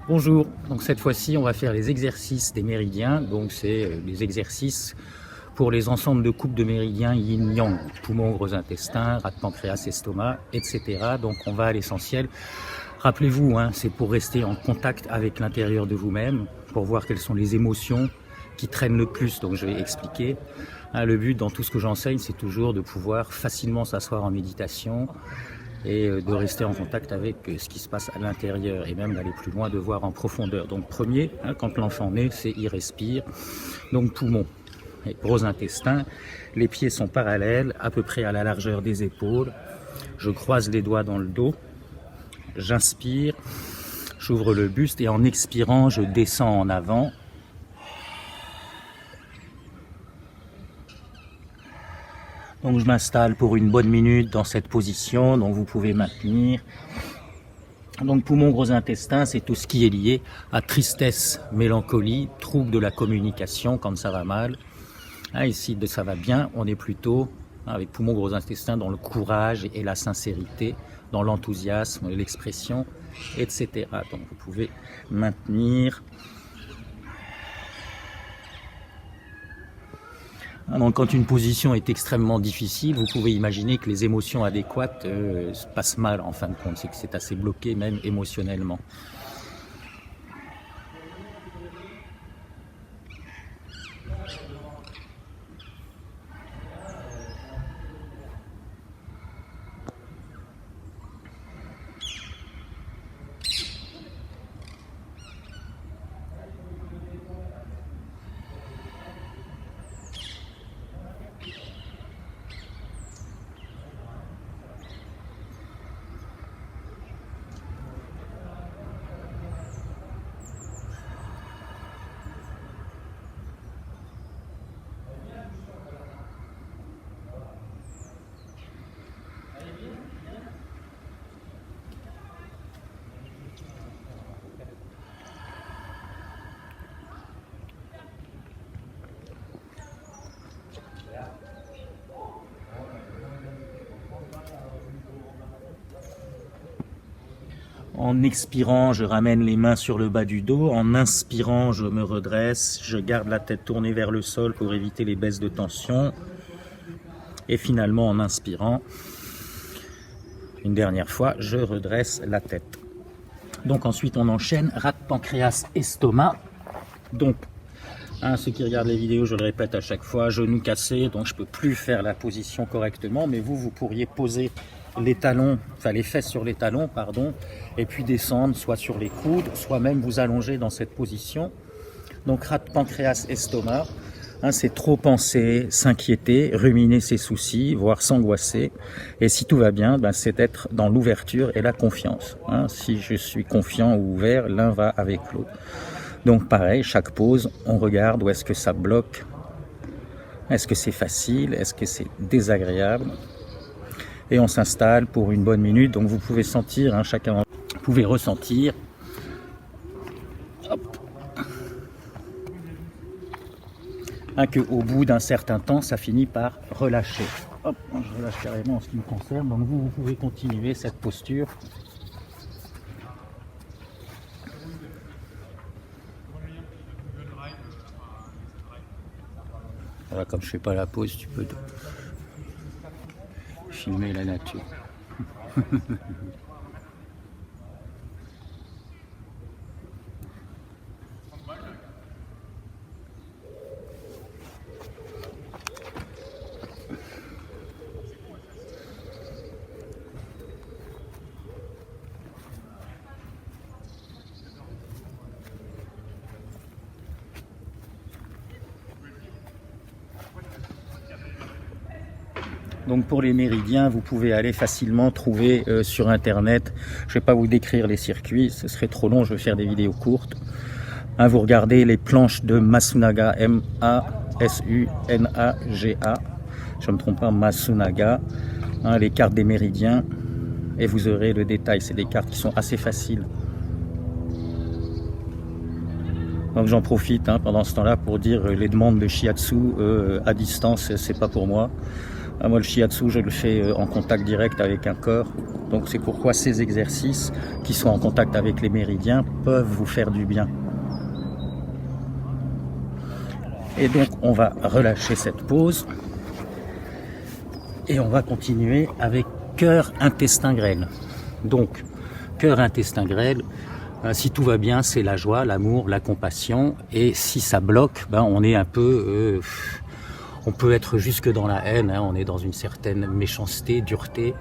Bonjour, donc cette fois-ci on va faire les exercices des méridiens, donc c'est les exercices pour les ensembles de coupes de méridiens yin-yang, poumon, gros intestin, rate, pancréas, estomac, etc. Donc on va à l'essentiel. Rappelez-vous, c'est pour rester en contact avec l'intérieur de vous-même, pour voir quelles sont les émotions qui traînent le plus, donc je vais expliquer. Le but dans tout ce que j'enseigne, c'est toujours de pouvoir facilement s'asseoir en méditation, et de rester en contact avec ce qui se passe à l'intérieur et même d'aller plus loin, de voir en profondeur. Donc premier, quand l'enfant naît, c'est il respire, donc poumon et gros intestin, les pieds sont parallèles à peu près à la largeur des épaules, je croise les doigts dans le dos, j'inspire, j'ouvre le buste et en expirant je descends en avant. Donc je m'installe pour une bonne minute dans cette position, donc vous pouvez maintenir. Donc poumon, gros intestin, c'est tout ce qui est lié à tristesse, mélancolie, trouble de la communication quand ça va mal. Ici, ça va bien, on est plutôt avec poumon, gros intestin dans le courage et la sincérité, dans l'enthousiasme, l'expression, etc. Donc vous pouvez maintenir. Donc, quand une position est extrêmement difficile, vous pouvez imaginer que les émotions adéquates se passent mal en fin de compte, c'est que c'est assez bloqué même émotionnellement. En expirant, je ramène les mains sur le bas du dos. En inspirant, je me redresse. Je garde la tête tournée vers le sol pour éviter les baisses de tension. Et finalement, en inspirant, une dernière fois, je redresse la tête. Donc ensuite, on enchaîne. Rate, pancréas, estomac. Donc, ceux qui regardent les vidéos, je le répète à chaque fois, genou cassé, donc je ne peux plus faire la position correctement. Mais vous pourriez poser les talons, enfin les fesses sur les talons, pardon, et puis descendre soit sur les coudes, soit même vous allonger dans cette position. Donc rate, pancréas, estomac, c'est trop penser, s'inquiéter, ruminer ses soucis, voire s'angoisser. Et si tout va bien, c'est d'être dans l'ouverture et la confiance. Si je suis confiant ou ouvert, l'un va avec l'autre. Donc pareil, chaque pause, on regarde où est-ce que ça bloque. Est-ce que c'est facile? Est-ce que c'est désagréable? Et on s'installe pour une bonne minute. Donc vous pouvez sentir, chacun, vous pouvez ressentir. Qu'au bout d'un certain temps, ça finit par relâcher. Hop, je relâche carrément en ce qui me concerne. Donc vous pouvez continuer cette posture. Voilà, comme je ne fais pas la pause, tu peux filmer la nature. Donc pour les méridiens, vous pouvez aller facilement trouver sur internet. Je ne vais pas vous décrire les circuits, ce serait trop long, je vais faire des vidéos courtes. Vous regardez les planches de Masunaga, M-A-S-U-N-A-G-A, je ne me trompe pas, Masunaga, les cartes des méridiens, et vous aurez le détail. C'est des cartes qui sont assez faciles. Donc j'en profite pendant ce temps-là pour dire les demandes de shiatsu à distance, c'est pas pour moi. Moi, le shiatsu, je le fais en contact direct avec un corps. Donc c'est pourquoi ces exercices qui sont en contact avec les méridiens peuvent vous faire du bien. Et donc on va relâcher cette pause et on va continuer avec cœur, intestin, grêle. Donc cœur, intestin, grêle, si tout va bien, c'est la joie, l'amour, la compassion. Et si ça bloque, on est un peu... on peut être jusque dans la haine, on est dans une certaine méchanceté, dureté.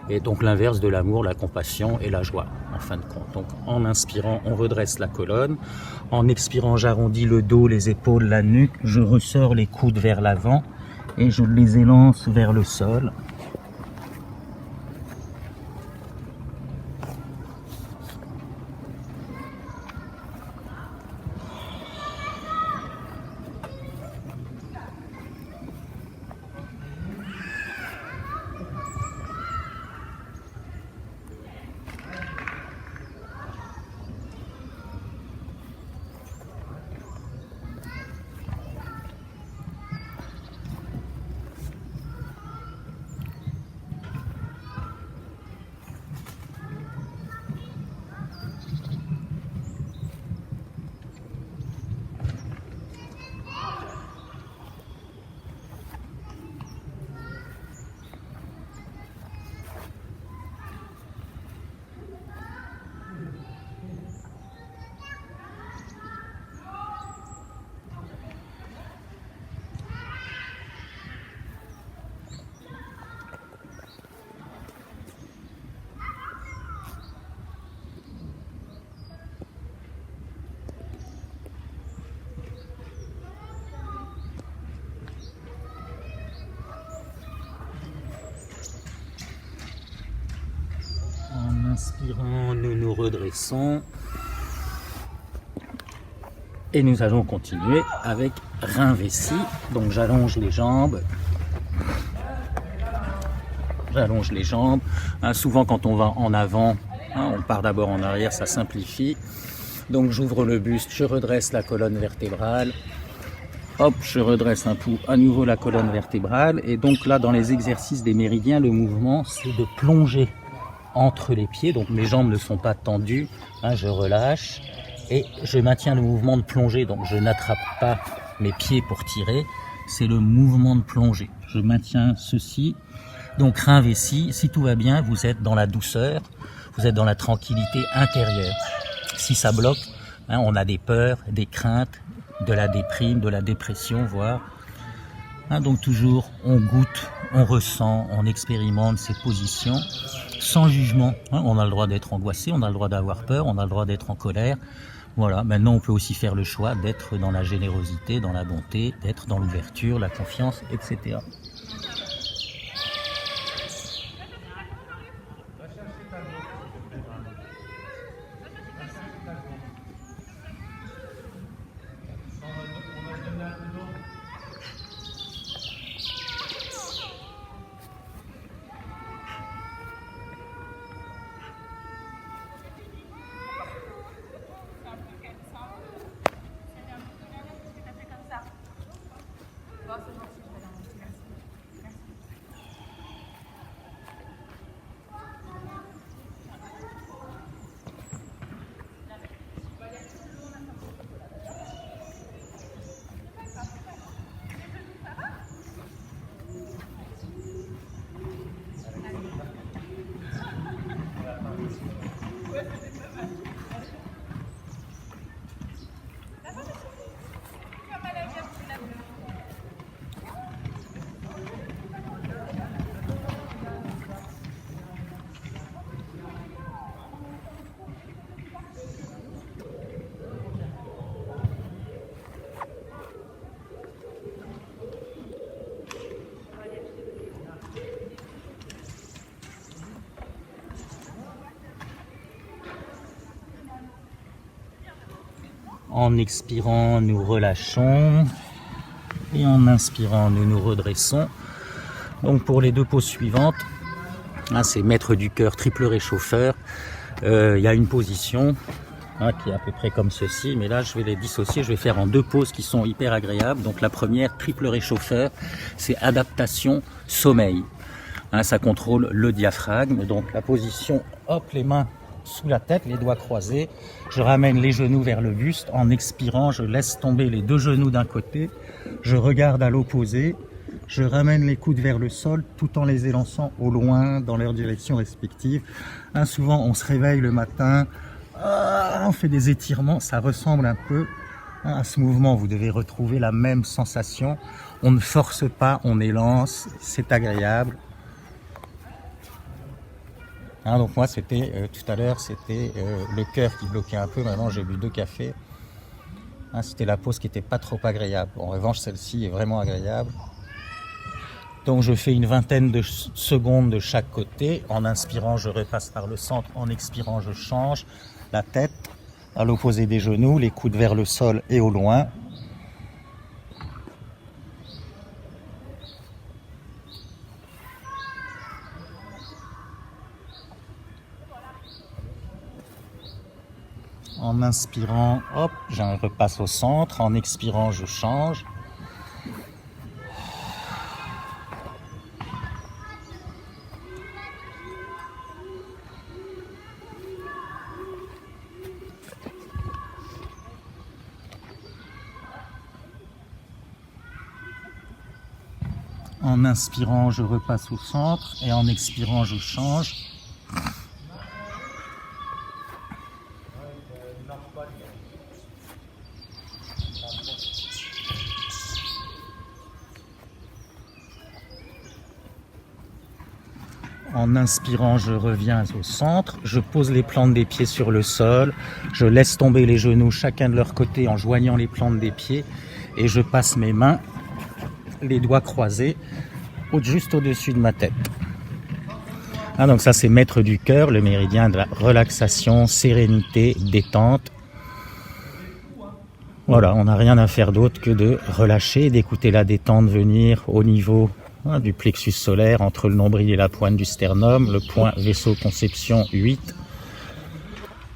Et donc l'inverse de l'amour, la compassion et la joie, en fin de compte. Donc en inspirant, on redresse la colonne. En expirant, j'arrondis le dos, les épaules, la nuque. Je ressors les coudes vers l'avant et je les élance vers le sol. En inspirant, nous nous redressons. Et nous allons continuer avec rein vessie. Donc j'allonge les jambes. J'allonge les jambes. Souvent quand on va en avant, on part d'abord en arrière, ça simplifie. Donc j'ouvre le buste, je redresse la colonne vertébrale. Hop, je redresse un peu à nouveau la colonne vertébrale. Et donc là, dans les exercices des méridiens, le mouvement, c'est de plonger entre les pieds. Donc mes jambes ne sont pas tendues. Je relâche et je maintiens le mouvement de plongée. Donc je n'attrape pas mes pieds pour tirer. C'est le mouvement de plongée. Je maintiens ceci. Donc rein vessie, si tout va bien, vous êtes dans la douceur, vous êtes dans la tranquillité intérieure. Si ça bloque, on a des peurs, des craintes, de la déprime, de la dépression, voire. Donc toujours, on goûte, on ressent, on expérimente ces positions sans jugement. On a le droit d'être angoissé, on a le droit d'avoir peur, on a le droit d'être en colère. Voilà, maintenant on peut aussi faire le choix d'être dans la générosité, dans la bonté, d'être dans l'ouverture, la confiance, etc. En expirant, nous relâchons. Et en inspirant, nous nous redressons. Donc pour les deux poses suivantes, c'est maître du cœur, triple réchauffeur. Il y a une position. hein, qui est à peu près comme ceci, mais là je vais les dissocier, je vais faire en 2 poses qui sont hyper agréables. Donc la première, triple réchauffeur, c'est adaptation sommeil. Hein, ça contrôle le diaphragme, donc la position, hop, les mains sous la tête, les doigts croisés, je ramène les genoux vers le buste, en expirant je laisse tomber les 2 genoux d'un côté, je regarde à l'opposé, je ramène les coudes vers le sol tout en les élançant au loin dans leur direction respective. Hein, souvent on se réveille le matin, on fait des étirements, ça ressemble un peu à ce mouvement, vous devez retrouver la même sensation. On ne force pas, on élance, c'est agréable. Hein, donc moi c'était tout à l'heure c'était le cœur qui bloquait un peu, maintenant j'ai bu 2 cafés. Hein, c'était la pose qui n'était pas trop agréable. En revanche celle-ci est vraiment agréable. Donc je fais une vingtaine de secondes de chaque côté. En inspirant je repasse par le centre, en expirant je change la tête à l'opposé des genoux, les coudes vers le sol et au loin. En inspirant, hop, je repasse au centre. En expirant, je change. En inspirant, je repasse au centre et en expirant, je change. En inspirant, je reviens au centre, je pose les plantes des pieds sur le sol, je laisse tomber les genoux chacun de leur côté en joignant les plantes des pieds et je passe mes mains, les doigts croisés, juste au-dessus de ma tête. Ah, donc ça c'est maître du cœur, le méridien de la relaxation, sérénité, détente. Voilà, on n'a rien à faire d'autre que de relâcher, d'écouter la détente venir au niveau du plexus solaire, entre le nombril et la pointe du sternum, le point vaisseau conception 8.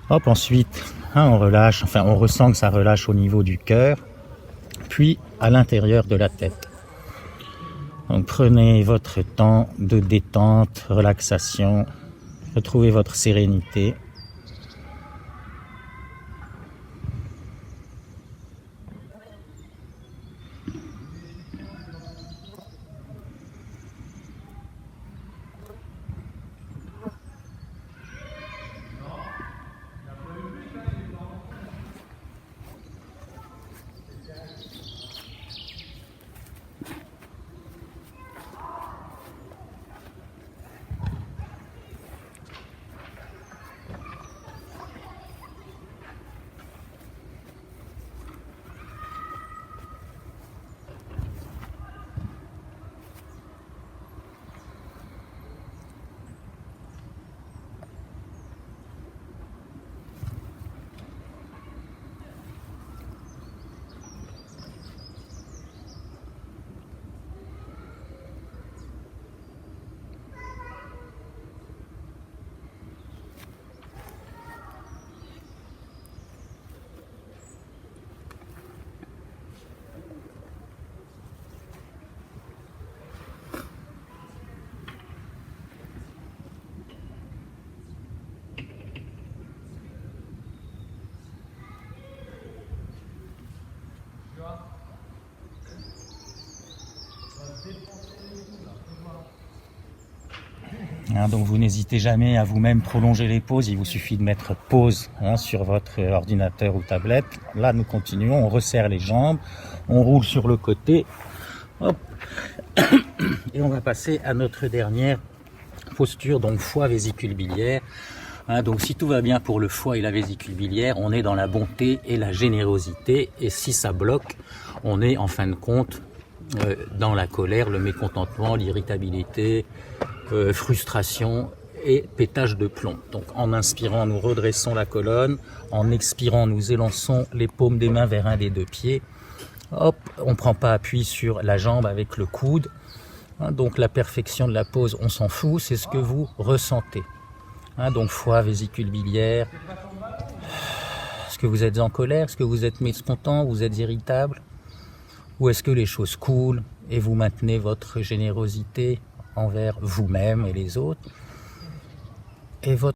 Hop, ensuite, on relâche, enfin on ressent que ça relâche au niveau du cœur, puis à l'intérieur de la tête. Donc prenez votre temps de détente, relaxation, retrouvez votre sérénité. Donc vous n'hésitez jamais à vous-même prolonger les pauses, il vous suffit de mettre pause sur votre ordinateur ou tablette. Là nous continuons, on resserre les jambes, on roule sur le côté, hop, et on va passer à notre dernière posture, donc foie, vésicule biliaire. Donc si tout va bien pour le foie et la vésicule biliaire, on est dans la bonté et la générosité, et si ça bloque, on est en fin de compte dans la colère, le mécontentement, l'irritabilité, frustration et pétage de plomb. Donc en inspirant, nous redressons la colonne, en expirant, nous élançons les paumes des mains vers un des 2 pieds. Hop, on ne prend pas appui sur la jambe avec le coude. Donc la perfection de la pose, on s'en fout, c'est ce que vous ressentez. Donc foie, vésicule biliaire, Est-ce que vous êtes en colère? Est-ce que vous êtes mécontent? Vous êtes irritable? Ou est-ce que les choses coulent et vous maintenez votre générosité envers vous-même et les autres et votre